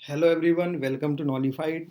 Hello everyone, welcome to Knowlified.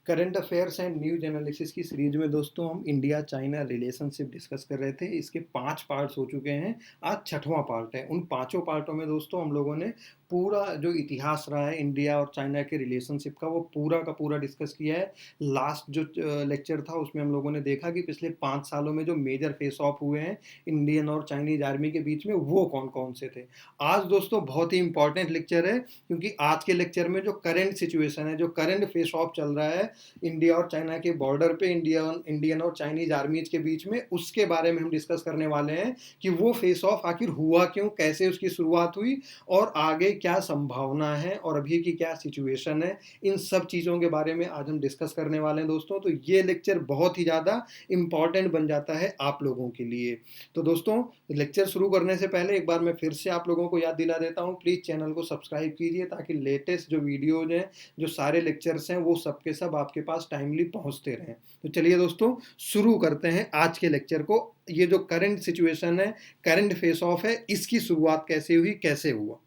Current affairs and news analysis की series में दोस्तों हम इंडिया चाइना रिलेशनशिप डिस्कस कर रहे थे। इसके 5 पार्ट्स हो चुके हैं। आज छठवां पार्ट है। उन पांचों पार्टों में दोस्तों हम लोगों ने पूरा जो इतिहास रहा है इंडिया और चाइना के रिलेशनशिप का, वो पूरा का पूरा डिस्कस किया है। लास्ट जो लेक्चर था उसमें हम लोगों ने देखा कि पिछले 5 सालों में जो मेजर फेस ऑफ हुए हैं इंडियन और चाइनीज आर्मी के बीच में, वो कौन कौन से थे। आज दोस्तों बहुत ही इंपॉर्टेंट लेक्चर है, क्योंकि आज के लेक्चर में जो करंट सिचुएशन है, जो करंट फेस ऑफ चल रहा है इंडिया और चाइना के बॉर्डर पे, इंडियन और चाइनीज आर्मीज के बीच में, उसके बारे में हम डिस्कस करने वाले हैं कि वो फेस ऑफ आखिर हुआ क्यों, कैसे उसकी शुरुआत हुई और आगे क्या संभावना है और अभी की क्या सिचुएशन है। इन सब चीज़ों के बारे में आज हम डिस्कस करने वाले हैं दोस्तों। तो ये लेक्चर बहुत ही ज़्यादा इंपॉर्टेंट बन जाता है आप लोगों के लिए। तो दोस्तों, लेक्चर शुरू करने से पहले एक बार मैं फिर से आप लोगों को याद दिला देता हूँ, प्लीज़ चैनल को सब्सक्राइब कीजिए ताकि लेटेस्ट जो वीडियोज हैं, जो सारे लेक्चर्स हैं, वो सब के सब आपके पास टाइमली पहुंचते रहें। तो चलिए दोस्तों, शुरू करते हैं आज के लेक्चर को। ये जो करंट सिचुएशन है, करंट फेस ऑफ है, इसकी शुरुआत कैसे हुई, कैसे हुआ।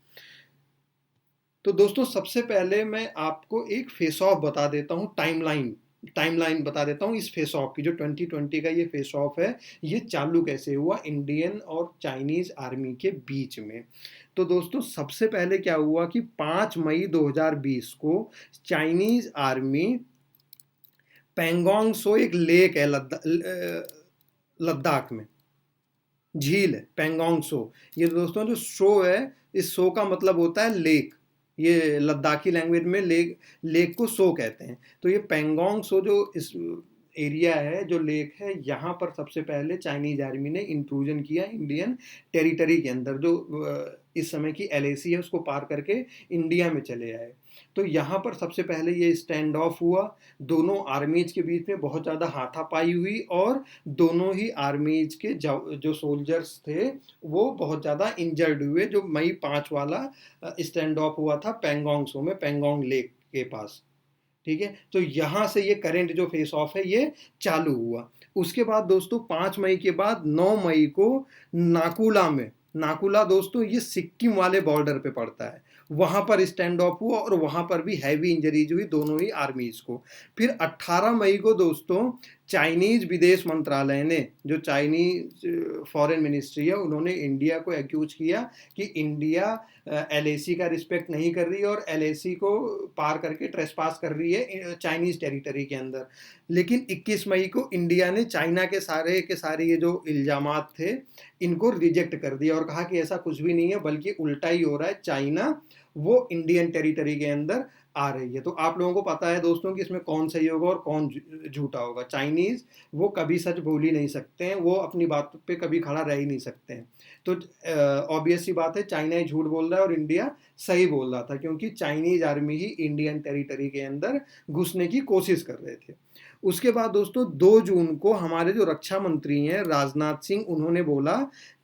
तो दोस्तों, सबसे पहले मैं आपको एक फेस ऑफ बता देता हूँ, टाइमलाइन बता देता हूँ इस फेस ऑफ की। जो 2020 का ये फेस ऑफ है, ये चालू कैसे हुआ इंडियन और चाइनीज आर्मी के बीच में। तो दोस्तों, सबसे पहले क्या हुआ कि 5 मई 2020 को चाइनीज आर्मी पैंगोंग सो, एक लेक है लद्दाख में, झील है पैंगोंग सो। ये दोस्तों जो शो है, इस शो का मतलब होता है लेक। ये लद्दाखी लैंग्वेज में लेक को सो कहते हैं। तो ये पैंगोंग सो जो इस एरिया है, जो लेक है, यहाँ पर सबसे पहले चाइनीज आर्मी ने इंट्रूजन किया इंडियन टेरिटरी के अंदर। जो इस समय की एलएसी है, उसको पार करके इंडिया में चले आए। तो यहाँ पर सबसे पहले ये स्टैंड ऑफ हुआ। दोनों आर्मीज के बीच में बहुत ज़्यादा हाथापाई हुई और दोनों ही आर्मीज के जो सोल्जर्स थे, वो बहुत ज़्यादा इंजर्ड हुए। जो मई 5 वाला स्टैंड ऑफ हुआ था पैंगोंग सो में, पैंगोंग लेक के पास। ठीक है, तो यहाँ से ये करंट जो फेस ऑफ है, ये चालू हुआ। उसके बाद दोस्तों 5 मई के बाद 9 मई को नाकुला में, नाकुला दोस्तों ये सिक्किम वाले बॉर्डर पे पड़ता है, वहां पर स्टैंड ऑफ हुआ और वहां पर भी हैवी इंजरीज हुई दोनों ही आर्मीज को। फिर 18 मई को दोस्तों चाइनीज विदेश मंत्रालय ने, जो चाइनीज फॉरेन मिनिस्ट्री है, उन्होंने इंडिया को एक्यूज किया कि इंडिया एलएसी का रिस्पेक्ट नहीं कर रही और एलएसी को पार करके ट्रेसपास कर रही है चाइनीज टेरिटरी के अंदर। लेकिन 21 मई को इंडिया ने चाइना के सारे ये जो इल्जामात थे, इनको रिजेक्ट कर दिया और कहा कि ऐसा कुछ भी नहीं है, बल्कि उल्टा ही हो रहा है। चाइना वो इंडियन टेरिटरी के अंदर आ रही है। तो आप लोगों को पता है दोस्तों कि इसमें कौन सही होगा और कौन झूठा होगा। चाइनीज वो कभी सच बोल ही नहीं सकते हैं, वो अपनी बात पे कभी खड़ा रह ही नहीं सकते हैं। तो ऑब्वियस सी बात है, चाइना ही झूठ बोल रहा है और इंडिया सही बोल रहा था, क्योंकि चाइनीज आर्मी ही इंडियन टेरिटरी के अंदर घुसने की कोशिश कर रहे थे। उसके बाद दोस्तों 2 जून को हमारे जो रक्षा मंत्री हैं राजनाथ सिंह, उन्होंने बोला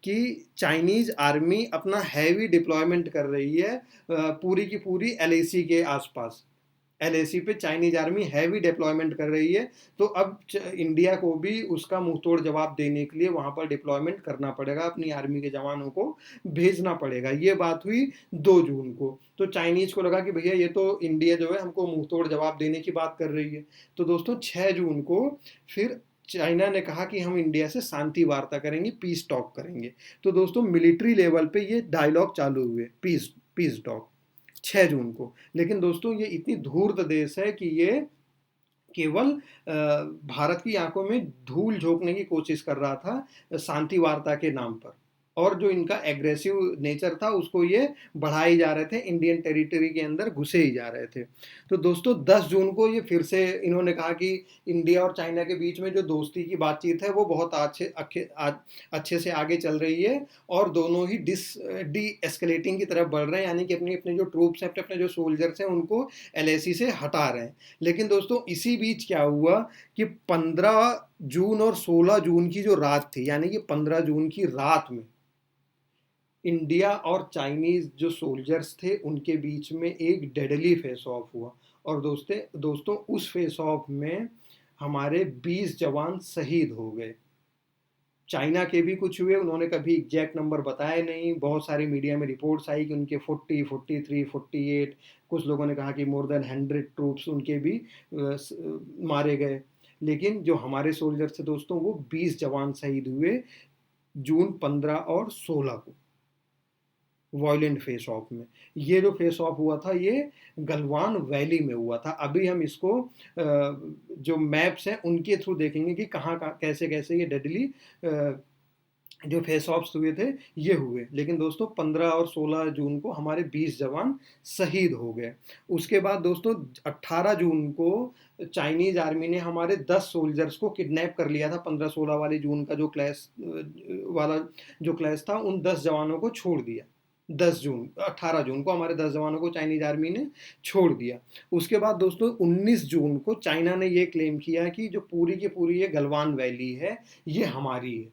कि चाइनीज आर्मी अपना हैवी डिप्लॉयमेंट कर रही है पूरी की पूरी एलएसी के आसपास। एलएसी पे चाइनीज आर्मी हैवी डिप्लॉयमेंट कर रही है। तो अब इंडिया को भी उसका मुंह तोड़ जवाब देने के लिए वहां पर डिप्लॉयमेंट करना पड़ेगा, अपनी आर्मी के जवानों को भेजना पड़ेगा। ये बात हुई 2 जून को। तो चाइनीज को लगा कि भैया ये तो इंडिया जो है हमको मुंह तोड़ जवाब देने की बात कर रही है। तो दोस्तों 6 जून को फिर चाइना ने कहा कि हम इंडिया से शांति वार्ता करेंगे, पीस टॉक करेंगे। तो दोस्तों मिलिट्री लेवल पे ये डायलॉग चालू हुए, पीस पीस टॉक, 6 जून को। लेकिन दोस्तों ये इतनी धूर्त देश है कि ये केवल भारत की आंखों में धूल झोंकने की कोशिश कर रहा था शांति वार्ता के नाम पर। और जो इनका एग्रेसिव नेचर था, उसको ये बढ़ाए जा रहे थे, इंडियन टेरिटरी के अंदर घुसे ही जा रहे थे। तो दोस्तों 10 जून को ये फिर से इन्होंने कहा कि इंडिया और चाइना के बीच में जो दोस्ती की बातचीत है, वो बहुत अच्छे से आगे चल रही है और दोनों ही डी एस्केलेटिंग की तरफ बढ़ रहे हैं, यानी कि अपने अपने जो ट्रूप्स हैं, अपने अपने जो सोल्जर्स हैं, उनको एलएसी से हटा रहे हैं। लेकिन दोस्तों इसी बीच क्या हुआ कि 15 जून और 16 जून की जो रात थी, यानी कि 15 जून की रात में इंडिया और चाइनीज जो सोल्जर्स थे, उनके बीच में एक डेडली फेस ऑफ हुआ। और दोस्तों उस फेस ऑफ में हमारे 20 जवान शहीद हो गए। चाइना के भी कुछ हुए, उन्होंने कभी एग्जैक्ट नंबर बताए नहीं, बहुत सारी मीडिया में रिपोर्ट्स आई कि उनके 40, 43, 48, कुछ लोगों ने कहा कि मोर देन 100 ट्रूप्स उनके भी मारे गए। लेकिन जो हमारे सोल्जर थे दोस्तों, वो 20 जवान शहीद हुए जून 15 और 16 को वॉयलेंट फेस ऑफ में। ये जो फेस ऑफ हुआ था ये गलवान वैली में हुआ था। अभी हम इसको जो मैप्स हैं उनके थ्रू देखेंगे कि कहाँ कैसे कैसे ये डेडली जो फेस ऑफ्स हुए थे ये हुए। लेकिन दोस्तों 15 और 16 जून को हमारे 20 जवान शहीद हो गए। उसके बाद दोस्तों 18 जून को चाइनीज आर्मी ने हमारे 10 सोल्जर्स को किडनैप कर लिया था। 15-16 वाले जून का जो क्लैश था, उन 10 जवानों को छोड़ दिया। 18 जून को हमारे 10 जवानों को चाइनीज आर्मी ने छोड़ दिया। उसके बाद दोस्तों 19 जून को चाइना ने ये क्लेम किया कि जो पूरी की पूरी ये गलवान वैली है ये हमारी है,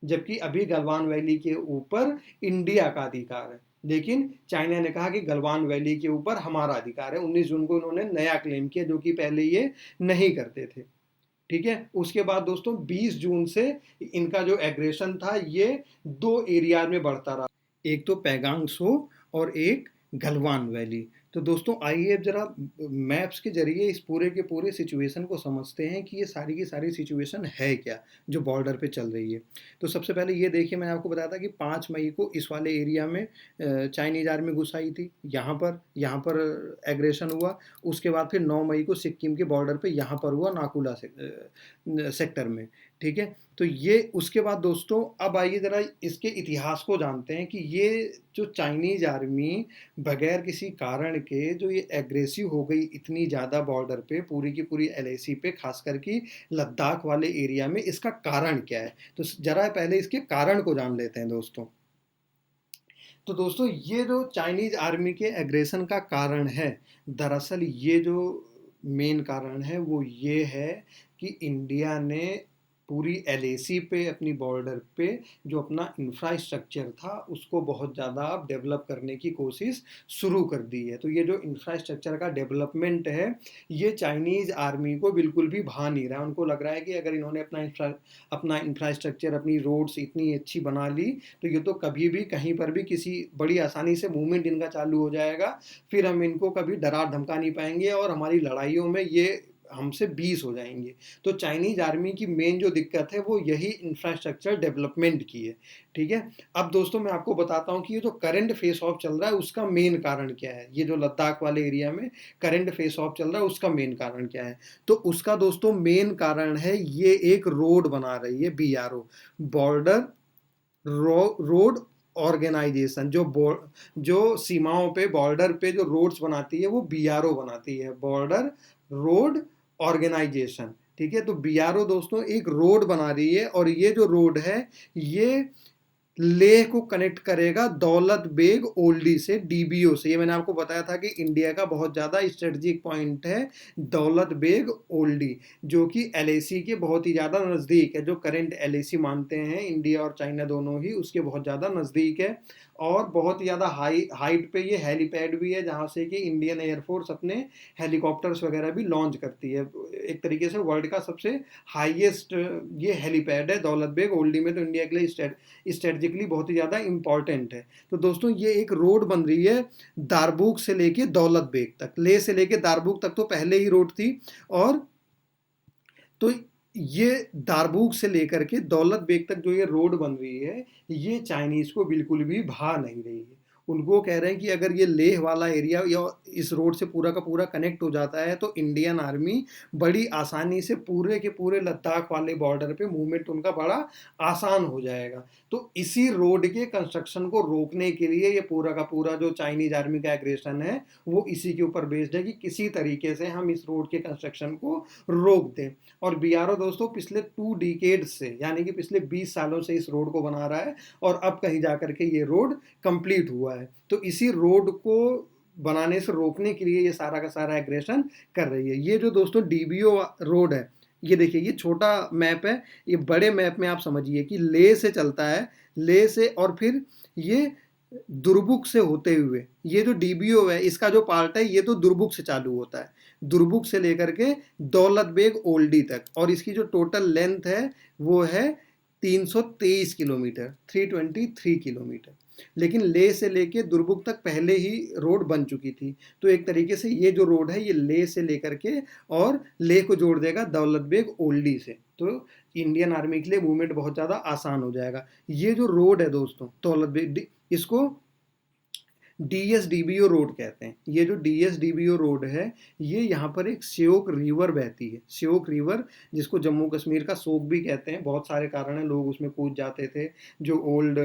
जबकि अभी गलवान वैली के ऊपर इंडिया का अधिकार है। लेकिन चाइना ने कहा कि गलवान वैली के ऊपर हमारा अधिकार है। 19 जून को इन्होंने नया क्लेम किया, जो कि पहले ये नहीं करते थे। ठीक है। उसके बाद दोस्तों 20 जून से इनका जो एग्रेशन था ये 2 एरिया में बढ़ता रहा, एक तो पैगांग त्सो और एक गलवान वैली। तो दोस्तों आइए अब जरा मैप्स के जरिए इस पूरे के पूरे सिचुएशन को समझते हैं कि ये सारी की सारी सिचुएशन है क्या जो बॉर्डर पे चल रही है। तो सबसे पहले ये देखिए, मैंने आपको बताया था कि 5 मई को इस वाले एरिया में चाइनीज आर्मी घुस आई थी। यहाँ पर एग्रेशन हुआ। उसके बाद फिर 9 मई को सिक्किम के बॉर्डर पे यहाँ पर हुआ, नाकुला सेक्टर में। ठीक है। तो ये उसके बाद दोस्तों अब आइए ज़रा इसके इतिहास को जानते हैं कि ये जो चाइनीज आर्मी बगैर किसी कारण के जो ये एग्रेसिव हो गई इतनी ज़्यादा बॉर्डर पे, पूरी की पूरी एलएसी पे, खास करके लद्दाख वाले एरिया में, इसका कारण क्या है। तो ज़रा पहले इसके कारण को जान लेते हैं दोस्तों। तो दोस्तों ये जो चाइनीज आर्मी के एग्रेशन का कारण है, दरअसल ये जो मेन कारण है वो ये है कि इंडिया ने पूरी एलएसी पे, अपनी बॉर्डर पे जो अपना इंफ्रास्ट्रक्चर था उसको बहुत ज़्यादा अब डेवलप करने की कोशिश शुरू कर दी है। तो ये जो इंफ्रास्ट्रक्चर का डेवलपमेंट है ये चाइनीज़ आर्मी को बिल्कुल भी भा नहीं रहा है। उनको लग रहा है कि अगर इन्होंने अपना इंफ्रास्ट्रक्चर, अपनी रोड्स इतनी अच्छी बना ली तो ये तो कभी भी कहीं पर भी किसी बड़ी आसानी से मूवमेंट इनका चालू हो जाएगा, फिर हम इनको कभी डरा धमका नहीं पाएंगे और हमारी लड़ाइयों में ये हमसे 20 हो जाएंगे। तो चाइनीज आर्मी की मेन जो दिक्कत है वो यही इंफ्रास्ट्रक्चर डेवलपमेंट की है। ठीक है। अब दोस्तों मैं आपको बताता हूँ कि ये जो करंट फेस ऑफ चल रहा है उसका मेन कारण क्या है। ये जो लद्दाख वाले एरिया में करंट फेस ऑफ चल रहा है उसका मेन कारण क्या है। तो उसका दोस्तों मेन कारण है ये एक रोड बना रही है BRO, बॉर्डर रोड ऑर्गेनाइजेशन। जो सीमाओं पे, बॉर्डर पे जो रोड्स बनाती है वो BRO बनाती है, बॉर्डर रोड ऑर्गेनाइजेशन। ठीक है। तो BRO दोस्तों एक रोड बना रही है और ये जो रोड है ये लेह को कनेक्ट करेगा दौलत बेग ओल्डी से, DBO से। ये मैंने आपको बताया था कि इंडिया का बहुत ज़्यादा स्ट्रेटजिक पॉइंट है दौलत बेग ओल्डी, जो कि LAC के बहुत ही ज़्यादा नज़दीक है। जो करंट LAC मानते हैं इंडिया और चाइना दोनों ही, उसके बहुत ज़्यादा नज़दीक है। और बहुत ही ज़्यादा हाइट पे ये हेलीपैड भी है जहाँ से कि इंडियन एयरफोर्स अपने हेलीकॉप्टर्स वगैरह भी लॉन्च करती है। एक तरीके से वर्ल्ड का सबसे हाईएस्ट ये हेलीपैड है दौलत बेग ओल्डी में। तो इंडिया के लिए स्ट्रेटजिकली बहुत ही ज़्यादा इंपॉर्टेंट है। तो दोस्तों ये एक रोड बन रही है दारबुक से लेके दौलत बेग तक। लेह से लेके दारबुक तक तो पहले ही रोड थी, और तो ये दारबुक से लेकर के दौलत बेग तक जो ये रोड बन रही है ये चाइनीज़ को बिल्कुल भी भा नहीं रही है। उनको कह रहे हैं कि अगर ये लेह वाला एरिया या इस रोड से पूरा का पूरा कनेक्ट हो जाता है तो इंडियन आर्मी बड़ी आसानी से पूरे के पूरे लद्दाख वाले बॉर्डर पे मूवमेंट उनका बड़ा आसान हो जाएगा। तो इसी रोड के कंस्ट्रक्शन को रोकने के लिए ये पूरा का पूरा जो चाइनीज आर्मी का एग्रेशन है वो इसी के ऊपर बेस्ड है कि किसी तरीके से हम इस रोड के कंस्ट्रक्शन को रोक दें। और BRO दोस्तों पिछले 2 डिकेड से, यानी कि पिछले 20 सालों से इस रोड को बना रहा है और अब कहीं जाकर के ये रोड कंप्लीट हुआ है। तो इसी रोड को बनाने से रोकने के लिए ये सारा का सारा एग्रेशन कर रही है। ये जो दोस्तों DBO रोड है, ये देखिए, ये छोटा मैप है, ये बड़े मैप में आप समझिए कि लेह से चलता है, लेह से, और फिर ये दुरबुक से होते हुए ये जो DBO है इसका जो पार्ट है ये तो दुरबुक से चालू होता है, दुरबुक से लेकर के दौलत बेग ओल्डी तक, और इसकी जो टोटल लेंथ है वो है 323 किलोमीटर, 323 किलोमीटर। लेकिन लेह से लेके दुर्बुक तक पहले ही रोड बन चुकी थी। तो एक तरीके से ये जो रोड है ये लेह से लेकर के और लेह को जोड़ देगा दौलत बेग ओल्डी से। तो इंडियन आर्मी के लिए मूवमेंट बहुत ज़्यादा आसान हो जाएगा। ये जो रोड है दोस्तों दौलत बेग, इसको DSDBO रोड कहते हैं। ये जो DSDBO रोड है ये यहाँ पर एक श्योक रिवर बहती है। श्योक रिवर जिसको जम्मू कश्मीर का शोक भी कहते हैं, बहुत सारे कारण हैं, लोग उसमें कूद जाते थे। जो ओल्ड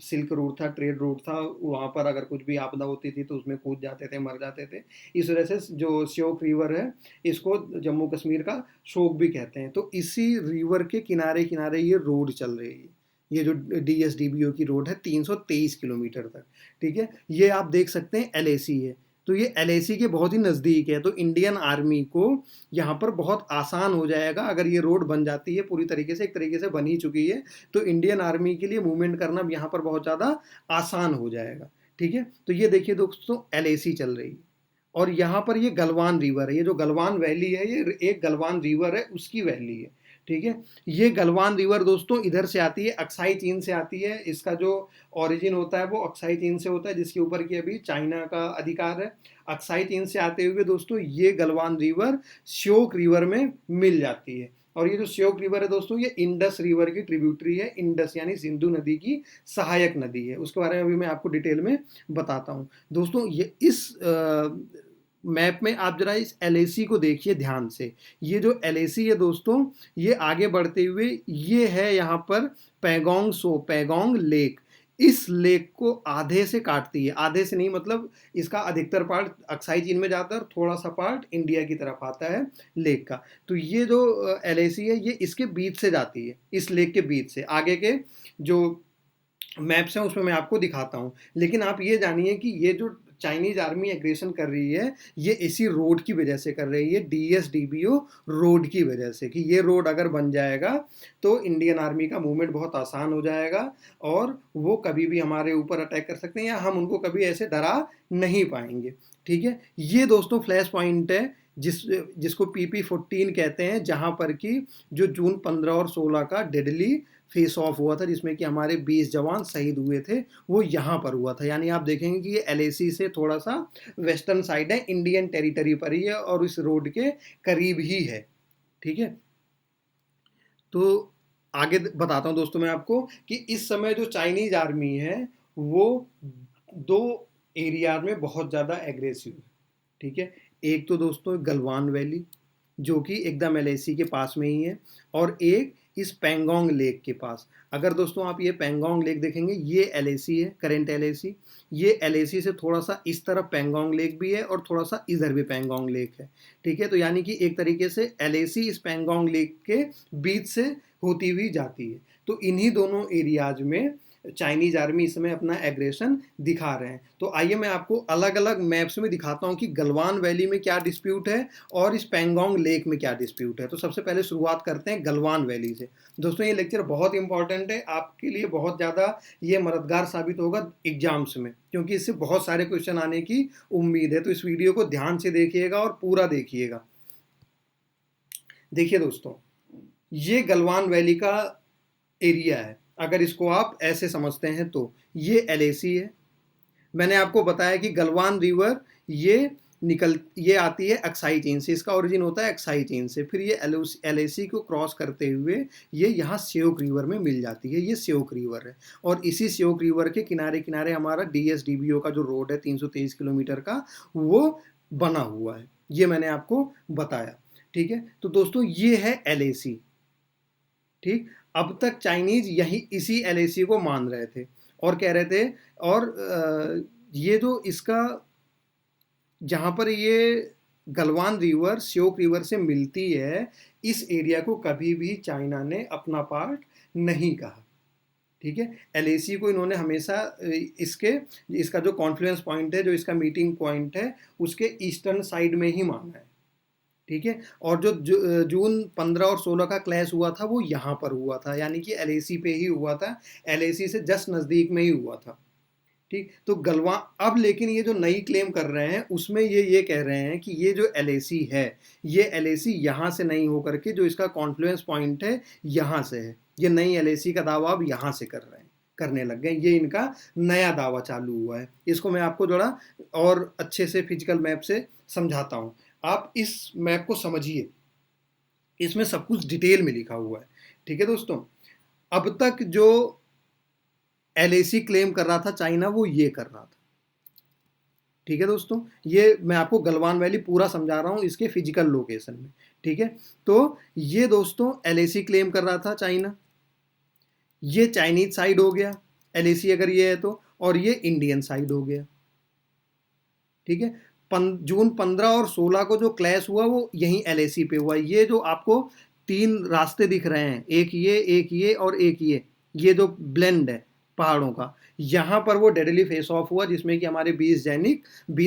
सिल्क रूट था, ट्रेड रूट था, वहाँ पर अगर कुछ भी आपदा होती थी तो उसमें कूद जाते थे, मर जाते थे। इस वजह से जो श्योक रिवर है इसको जम्मू कश्मीर का शोक भी कहते हैं। तो इसी रिवर के किनारे किनारे ये रोड चल रही है। ये जो DSDBO की रोड है 323 किलोमीटर तक, ठीक है। ये आप देख सकते हैं LAC है, तो ये LAC के बहुत ही नज़दीक है। तो इंडियन आर्मी को यहाँ पर बहुत आसान हो जाएगा अगर ये रोड बन जाती है पूरी तरीके से, एक तरीके से बन ही चुकी है। तो इंडियन आर्मी के लिए मूवमेंट करना यहाँ पर बहुत ज़्यादा आसान हो जाएगा, ठीक है। तो ये देखिए दोस्तों LAC चल रही है और यहाँ पर ये गलवान रिवर है। ये जो गलवान वैली है ये एक गलवान रिवर है, उसकी वैली है, ठीक है। ये गलवान रिवर दोस्तों इधर से आती है, अक्साई चीन से आती है। इसका जो ओरिजिन होता है वो अक्साई चीन से होता है, जिसके ऊपर की अभी चाइना का अधिकार है। अक्साई चीन से आते हुए दोस्तों ये गलवान रिवर श्योक रिवर में मिल जाती है। और ये जो श्योक रिवर है दोस्तों ये इंडस रिवर की ट्रिब्यूटरी है। इंडस यानी सिंधु नदी की सहायक नदी है, उसके बारे में अभी मैं आपको डिटेल में बताता हूँ। दोस्तों ये इस मैप में आप जरा इस LAC को देखिए ध्यान से। ये जो LAC है दोस्तों ये आगे बढ़ते हुए ये है यहाँ पर पैगोंग लेक। इस लेक को आधे से काटती है, आधे से नहीं मतलब इसका अधिकतर पार्ट अक्साई चीन में जाता है और थोड़ा सा पार्ट इंडिया की तरफ आता है लेक का। तो ये जो LAC है ये इसके बीच से जाती है, इस लेक के बीच से। आगे के जो मैप्स हैं उसमें मैं आपको दिखाता हूँ। लेकिन आप ये जानिए कि ये जो चाइनीज आर्मी एग्रेशन कर रही है ये इसी रोड की वजह से कर रही है, DSDBO रोड की वजह से। कि ये रोड अगर बन जाएगा तो इंडियन आर्मी का मूवमेंट बहुत आसान हो जाएगा और वो कभी भी हमारे ऊपर अटैक कर सकते हैं या हम उनको कभी ऐसे डरा नहीं पाएंगे, ठीक है। ये दोस्तों फ्लैश पॉइंट है जिसको PP14 कहते हैं, जहां पर कि जो जून 15 और 16 का डेडली फेस ऑफ हुआ था जिसमें कि हमारे 20 जवान शहीद हुए थे, वो यहाँ पर हुआ था। यानी आप देखेंगे कि ये LAC से थोड़ा सा वेस्टर्न साइड है, इंडियन टेरिटरी पर ही है और इस रोड के करीब ही है, ठीक है। तो आगे बताता हूँ दोस्तों मैं आपको कि इस समय जो चाइनीज आर्मी है वो दो एरिया में बहुत ज़्यादा एग्रेसिव है, ठीक है। एक तो दोस्तों गलवान वैली जो कि एकदम LAC के पास में ही है और एक इस पेंगोंग लेक के पास। अगर दोस्तों आप ये पेंगोंग लेक देखेंगे ये LAC है, करंट LAC। ये LAC से थोड़ा सा इस तरफ पेंगोंग लेक भी है और थोड़ा सा इधर भी पेंगोंग लेक है, ठीक है। तो यानी कि एक तरीके से LAC इस पेंगोंग लेक के बीच से होती हुई जाती है। तो इन्हीं दोनों एरियाज में चाइनीज आर्मी इस समय अपना एग्रेशन दिखा रहे हैं। तो आइए मैं आपको अलग अलग मैप्स में दिखाता हूं कि गलवान वैली में क्या डिस्प्यूट है और इस पेंगोंग लेक में क्या डिस्प्यूट है। तो सबसे पहले शुरुआत करते हैं गलवान वैली से। दोस्तों ये लेक्चर बहुत इंपॉर्टेंट है, आपके लिए बहुत ज़्यादा ये मददगार साबित होगा एग्जाम्स में, क्योंकि इससे बहुत सारे क्वेश्चन आने की उम्मीद है। तो इस वीडियो को ध्यान से देखिएगा और पूरा देखिएगा। देखिए दोस्तों ये गलवान वैली का एरिया है, अगर इसको आप ऐसे समझते हैं तो ये LAC है। मैंने आपको बताया कि गलवान रिवर ये आती है अक्साई चीन से, इसका ओरिजिन होता है अक्साई चीन से। फिर ये LAC को क्रॉस करते हुए ये यहाँ श्योक रिवर में मिल जाती है। ये श्योक रिवर है और इसी श्योक रिवर के किनारे किनारे हमारा DSDBO का जो रोड है 323 किलोमीटर का वो बना हुआ है। ये मैंने आपको बताया, ठीक है। तो दोस्तों ये है LAC, ठीक। अब तक चाइनीज इसी LAC को मान रहे थे और कह रहे थे और ये जो इसका जहाँ पर ये गलवान रिवर श्योक रिवर से मिलती है इस एरिया को कभी भी चाइना ने अपना पार्ट नहीं कहा, ठीक है। LAC को इन्होंने हमेशा इसका जो कॉन्फ्लुएंस पॉइंट है, जो इसका मीटिंग पॉइंट है, उसके ईस्टर्न साइड में ही माना है, ठीक है। और जो जून 15 और 16 का क्लैश हुआ था वो यहाँ पर हुआ था, यानी कि LAC पे ही हुआ था, LAC से जस्ट नज़दीक में ही हुआ था, ठीक। तो गलवान अब लेकिन ये जो नई क्लेम कर रहे हैं उसमें ये कह रहे हैं कि ये जो LAC है ये LAC यहाँ से नहीं होकर के जो इसका कॉन्फ्लुएंस पॉइंट है यहाँ से है। ये नई एलएसी का दावा अब यहाँ से करने लग गए। ये इनका नया दावा चालू हुआ है। इसको मैं आपको थोड़ा और अच्छे से फिजिकल मैप से समझाता हूँ। आप इस मैप को समझिए, इसमें सब कुछ डिटेल में लिखा हुआ है। ठीक है दोस्तों, अब तक जो एलएसी क्लेम कर रहा था चाइना, वो ये कर रहा था। ठीक है दोस्तों, ये मैं आपको गलवान वैली पूरा समझा रहा हूँ इसके फिजिकल लोकेशन में। ठीक है, तो ये दोस्तों एलएसी क्लेम कर रहा था चाइना, ये चाइनीज साइड हो गया एलएसी अगर ये है तो, और ये इंडियन साइड हो गया। ठीक है, जून 15 और 16 को जो क्लैश हुआ वो यहीं एलएसी पे हुआ। ये जो आपको 3 रास्ते दिख रहे हैं, एक ये और एक ये जो ब्लेंड है पहाड़ों का, यहाँ पर वो डेडली फेस ऑफ हुआ जिसमें कि हमारे 20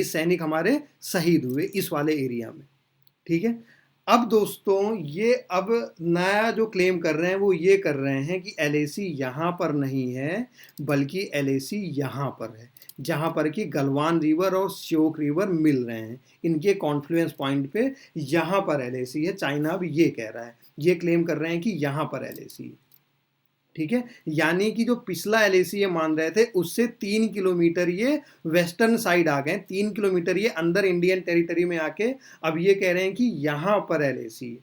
सैनिक हमारे शहीद हुए इस वाले एरिया में। ठीक है, अब दोस्तों ये अब नया जो क्लेम कर रहे हैं वो ये कर रहे हैं कि एलएसी यहाँ पर नहीं है, बल्कि एलएसी यहाँ पर है, जहाँ पर कि गलवान रिवर और श्योक रिवर मिल रहे हैं। इनके कॉन्फ्लुएंस पॉइंट पे यहाँ पर एलएसी है। चाइना अब ये कह रहा है, ये क्लेम कर रहे हैं कि यहाँ पर एलएसी है। ठीक है, यानी कि जो पिछला एलएसी ये मान रहे थे उससे 3 किलोमीटर ये वेस्टर्न साइड आ गए, 3 किलोमीटर ये अंदर इंडियन टेरिटरी में आके अब ये कह रहे हैं कि यहाँ पर एलएसी है।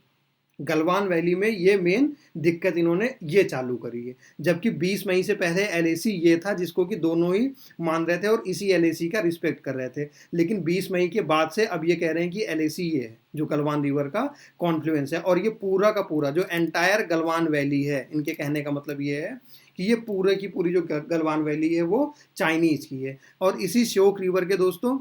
गलवान वैली में ये मेन दिक्कत इन्होंने ये चालू करी है, जबकि 20 मई से पहले एलएसी ये था जिसको कि दोनों ही मान रहे थे और इसी एलएसी का रिस्पेक्ट कर रहे थे। लेकिन 20 मई के बाद से अब ये कह रहे हैं कि एलएसी ये है जो गलवान रिवर का कॉन्फ्लुएंस है, और ये पूरा का पूरा जो एंटायर गलवान वैली है, इनके कहने का मतलब ये है कि ये पूरे की पूरी जो गलवान वैली है वो चाइनीज की है। और इसी श्योक रिवर के दोस्तों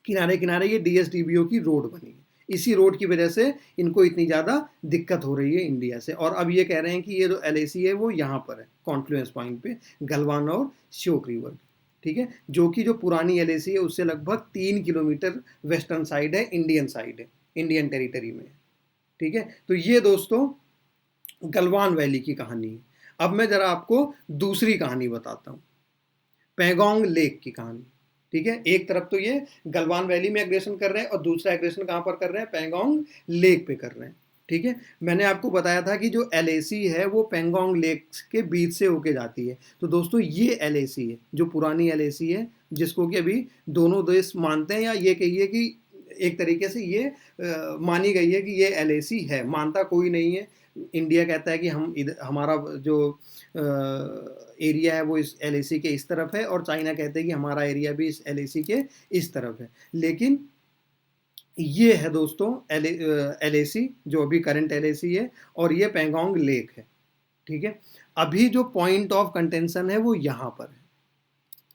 किनारे किनारे ये डीएसडीबीओ की रोड बनी है। इसी रोड की वजह से इनको इतनी ज़्यादा दिक्कत हो रही है इंडिया से। और अब ये कह रहे हैं कि ये जो एलएसी है वो यहाँ पर है कॉन्फ्लुएंस पॉइंट पे गलवान और श्योक रिवर। ठीक है, जो कि जो पुरानी एलएसी है उससे लगभग 3 किलोमीटर वेस्टर्न साइड है, इंडियन साइड है, इंडियन टेरिटरी में। ठीक है, तो ये दोस्तों गलवान वैली की कहानी है। अब मैं ज़रा आपको दूसरी कहानी बताता हूँ, पैंगोंग लेक की कहानी। ठीक है, एक तरफ तो ये गलवान वैली में एग्रेशन कर रहे हैं और दूसरा एग्रेशन कहाँ पर कर रहे हैं, पैंगोंग लेक पे कर रहे हैं। ठीक है, मैंने आपको बताया था कि जो एलएसी है वो पैंगोंग लेक के बीच से होके जाती है। तो दोस्तों ये एलएसी है जो पुरानी एलएसी है, जिसको कि अभी दोनों देश मानते हैं, या ये कहिए कि एक तरीके से ये मानी गई है कि ये एलएसी है, मानता कोई नहीं है। इंडिया कहता है कि हम हमारा जो एरिया है वो इस एलएसी के इस तरफ है, और चाइना कहते हैं कि हमारा एरिया भी इस एलएसी के इस तरफ है। लेकिन ये है दोस्तों एलएसी जो अभी करंट एलएसी है, और ये पैंगोंग लेक है। ठीक है, अभी जो पॉइंट ऑफ कंटेंशन है वो यहाँ पर है।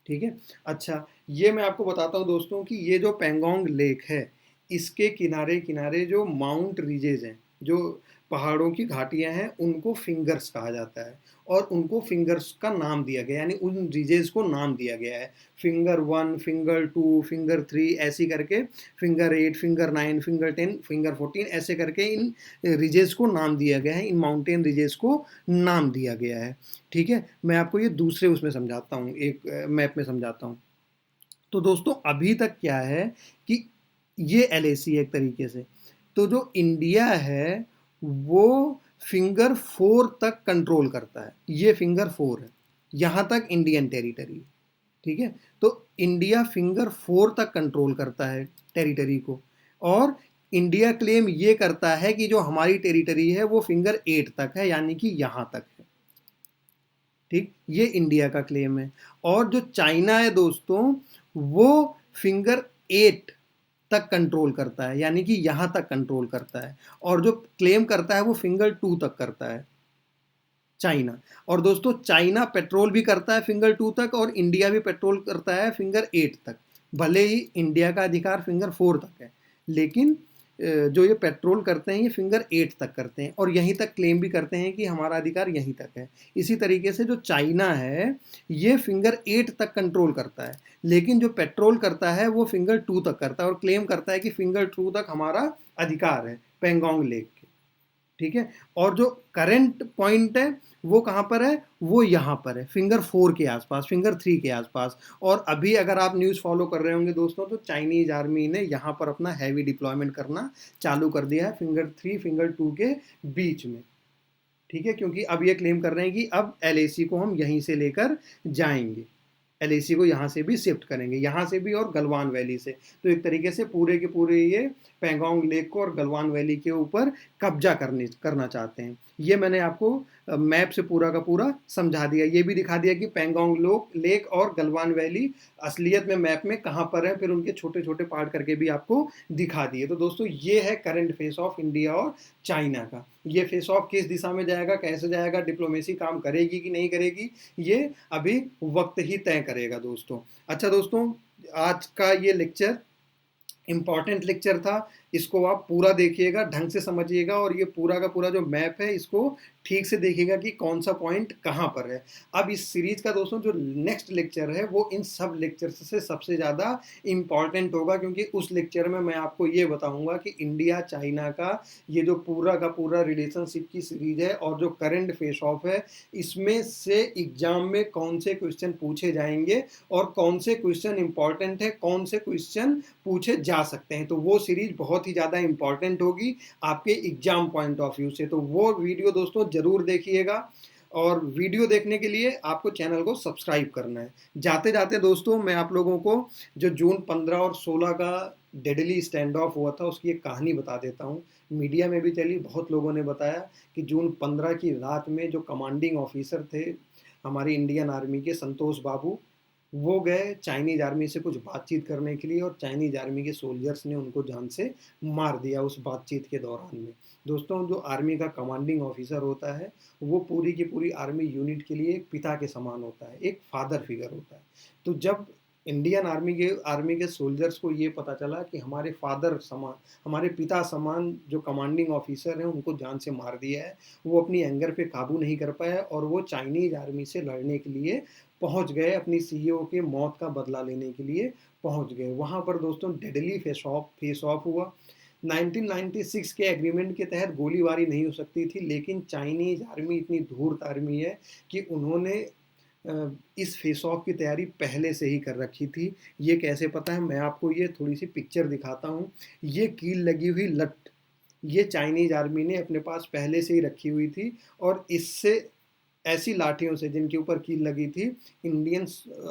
ठीक है, अच्छा ये मैं आपको बताता हूँ दोस्तों कि ये जो पैंगोंग लेक है इसके किनारे किनारे जो माउंट रिजेज हैं, जो पहाड़ों की घाटियां हैं, उनको फिंगर्स कहा जाता है, और उनको फिंगर्स का नाम दिया गया, यानी उन रिजेज को नाम दिया गया है। फिंगर 1, फिंगर 2, फिंगर 3 ऐसी करके, फिंगर 8, फिंगर 9, फिंगर 10, फिंगर 14 ऐसे करके इन रिजेज को नाम दिया गया है, इन माउंटेन रिजेज को नाम दिया गया है। ठीक है, मैं आपको ये दूसरे उसमें समझाता हूँ, एक मैप में समझाता हूँ। तो दोस्तों अभी तक क्या है कि ये एलएसी एक तरीके से, तो जो इंडिया है वो फिंगर 4 तक कंट्रोल करता है। ये फिंगर 4 है, यहाँ तक इंडियन टेरिटरी। ठीक है, तो इंडिया फिंगर 4 तक कंट्रोल करता है टेरिटरी को, और इंडिया क्लेम ये करता है कि जो हमारी टेरिटरी है वो फिंगर 8 तक है, यानी कि यहाँ तक है। ठीक, ये इंडिया का क्लेम है। और जो चाइना है दोस्तों वो फिंगर 8 तक कंट्रोल करता है, यानी कि यहाँ तक कंट्रोल करता है, और जो क्लेम करता है वो फिंगर 2 तक करता है चाइना। और दोस्तों चाइना पेट्रोल भी करता है फिंगर 2 तक, और इंडिया भी पेट्रोल करता है फिंगर 8 तक। भले ही इंडिया का अधिकार फिंगर 4 तक है, लेकिन जो ये पेट्रोल करते हैं ये फिंगर 8 तक करते हैं, और यहीं तक क्लेम भी करते हैं कि हमारा अधिकार यहीं तक है। इसी तरीके से जो चाइना है ये फिंगर 8 तक कंट्रोल करता है, लेकिन जो पेट्रोल करता है वो फिंगर 2 तक करता है, और क्लेम करता है कि फिंगर 2 तक हमारा अधिकार है पैंगोंग लेक के। ठीक है, और जो करंट पॉइंट है वो कहाँ पर है, वो यहाँ पर है फिंगर 4 के आसपास, फिंगर 3 के आसपास। और अभी अगर आप न्यूज़ फॉलो कर रहे होंगे दोस्तों, तो चाइनीज आर्मी ने यहाँ पर अपना हैवी डिप्लॉयमेंट करना चालू कर दिया है फिंगर 3 फिंगर 2 के बीच में। ठीक है, क्योंकि अब ये क्लेम कर रहे हैं कि अब एलएसी को हम यहीं से लेकर जाएंगे, एलएसी को यहाँ से भी शिफ्ट करेंगे, यहाँ से भी और गलवान वैली से। तो एक तरीके से पूरे के पूरे ये पैंगोंग लेक को और गलवान वैली के ऊपर कब्जा करना चाहते हैं। ये मैंने आपको मैप से पूरा का पूरा समझा दिया, ये भी दिखा दिया कि पैंगोंग लेक और गलवान वैली असलियत में मैप में कहाँ पर है, फिर उनके छोटे छोटे पार्ट करके भी आपको दिखा दिए। तो दोस्तों ये है करंट फेस ऑफ इंडिया और चाइना का। ये फेस ऑफ किस दिशा में जाएगा, कैसे जाएगा, डिप्लोमेसी काम करेगी कि नहीं करेगी, ये अभी वक्त ही तय करेगा दोस्तों। अच्छा दोस्तों, आज का ये लेक्चर इम्पॉर्टेंट लेक्चर था, इसको आप पूरा देखिएगा, ढंग से समझिएगा, और ये पूरा का पूरा जो मैप है इसको ठीक से देखिएगा कि कौन सा पॉइंट कहाँ पर है। अब इस सीरीज का दोस्तों जो नेक्स्ट लेक्चर है वो इन सब लेक्चर्स से सबसे ज़्यादा इम्पॉर्टेंट होगा, क्योंकि उस लेक्चर में मैं आपको ये बताऊंगा कि इंडिया चाइना का ये जो पूरा का पूरा रिलेशनशिप की सीरीज है और जो करंट फेस ऑफ है, इसमें से एग्जाम में कौन से क्वेश्चन पूछे जाएंगे और कौन से क्वेश्चन इंपॉर्टेंट है, कौन से क्वेश्चन पूछे जा सकते हैं। तो वो सीरीज बहुत ही ज़्यादा इंपॉर्टेंट होगी आपके एग्जाम पॉइंट ऑफ व्यू से। तो वो वीडियो दोस्तों ज़रूर देखिएगा, और वीडियो देखने के लिए आपको चैनल को सब्सक्राइब करना है। जाते जाते दोस्तों मैं आप लोगों को जो जून 15 और 16 का डेडली स्टैंड ऑफ हुआ था उसकी एक कहानी बता देता हूँ। मीडिया में भी चली, बहुत लोगों ने बताया कि जून 15 की रात में जो कमांडिंग ऑफिसर थे हमारी इंडियन आर्मी के, संतोष बाबू, वो गए चाइनीज आर्मी से कुछ बातचीत करने के लिए, और चाइनीज आर्मी के सोल्जर्स ने उनको जान से मार दिया उस बातचीत के दौरान में। दोस्तों जो आर्मी का कमांडिंग ऑफिसर होता है वो पूरी की पूरी आर्मी यूनिट के लिए एक पिता के समान होता है, एक फादर फिगर होता है। तो जब इंडियन आर्मी के सोल्जर्स को ये पता चला कि हमारे फादर समान, हमारे पिता समान जो कमांडिंग ऑफिसर हैं उनको जान से मार दिया है, वो अपनी एंगर पे काबू नहीं कर पाया और वो चाइनीज आर्मी से लड़ने के लिए पहुंच गए, अपनी सीईओ के मौत का बदला लेने के लिए पहुंच गए। वहां पर दोस्तों डेडली फेस ऑफ हुआ। 1996 के एग्रीमेंट के तहत गोलीबारी नहीं हो सकती थी, लेकिन चाइनीज आर्मी इतनी धूर्त आर्मी है कि उन्होंने इस फेस ऑफ की तैयारी पहले से ही कर रखी थी। ये कैसे पता है, मैं आपको ये थोड़ी सी पिक्चर दिखाता हूँ। ये कील लगी हुई लट ये चाइनीज आर्मी ने अपने पास पहले से ही रखी हुई थी, और इससे ऐसी लाठियों से जिनके ऊपर कील लगी थी इंडियन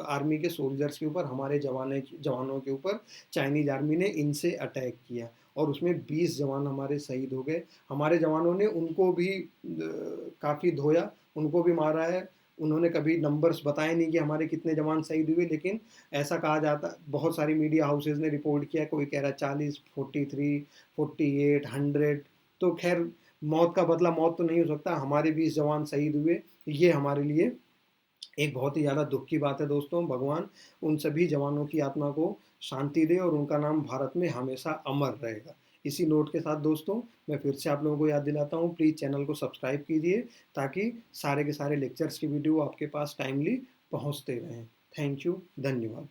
आर्मी के सोल्जर्स के ऊपर, हमारे जवानों के ऊपर चाइनीज आर्मी ने इनसे अटैक किया, और उसमें 20 जवान हमारे शहीद हो गए। हमारे जवानों ने उनको भी काफ़ी धोया, उनको भी मारा है। उन्होंने कभी नंबर्स बताए नहीं कि हमारे कितने जवान शहीद हुए, लेकिन ऐसा कहा जाता, बहुत सारी मीडिया हाउसेज ने रिपोर्ट किया, कोई कह रहा 40, 43, 48, 100। तो खैर मौत का बदला मौत तो नहीं हो सकता, हमारे 20 जवान शहीद हुए, ये हमारे लिए एक बहुत ही ज़्यादा दुख की बात है दोस्तों। भगवान उन सभी जवानों की आत्मा को शांति दे और उनका नाम भारत में हमेशा अमर रहेगा। इसी नोट के साथ दोस्तों मैं फिर से आप लोगों को याद दिलाता हूँ, प्लीज़ चैनल को सब्सक्राइब कीजिए ताकि सारे के सारे लेक्चर्स की वीडियो आपके पास टाइमली पहुँचते रहें। थैंक यू, धन्यवाद।